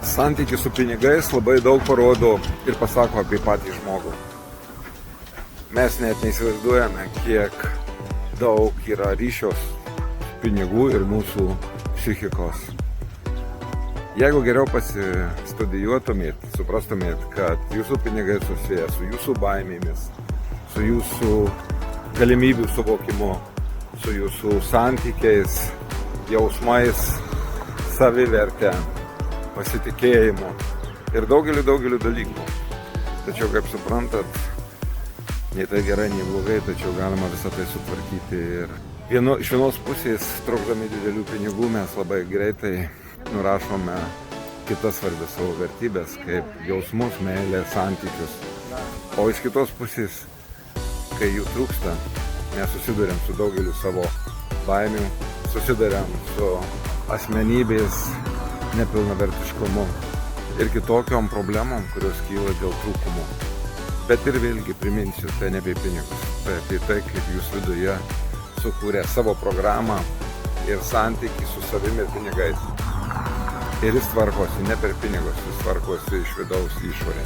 Santykis su pinigais labai daug parodo ir pasako apie patį žmogų. Mes net neįsivaizduojame, kiek daug yra ryšios pinigų ir mūsų psichikos. Jeigu geriau pasistudijuotumėt, suprastumėt, kad jūsų pinigai susiję su jūsų baimėmis, su jūsų galimybių suvokimu, su jūsų santykiais, jausmais, savivertę, pasitikėjimu ir daugeliu dalykų. Tačiau, kaip suprantat, nei tai gerai, nei blogai, tačiau galima visą tai sutvarkyti. Ir iš vienos pusės, trokdami didelių pinigų, mes labai greitai nurašome kitas svarbias savo vertybės, kaip jausmus, meilę, santykius. O iš kitos pusės, kai jų trūksta, mes susiduriam su daugeliu savo baimių, susiduriam su asmenybės nepilnavertiškumu ir kitokiom problemom, kurios kyla dėl trūkumų. Bet ir vėlgi priminsiu, tai ne apie pinigus, tai apie tai, kaip jūs viduje sukūrė savo programą ir santykį su savimi ir pinigais. Ir jis tvarkosi ne per pinigus, jis tvarkosi iš vidaus į išorę.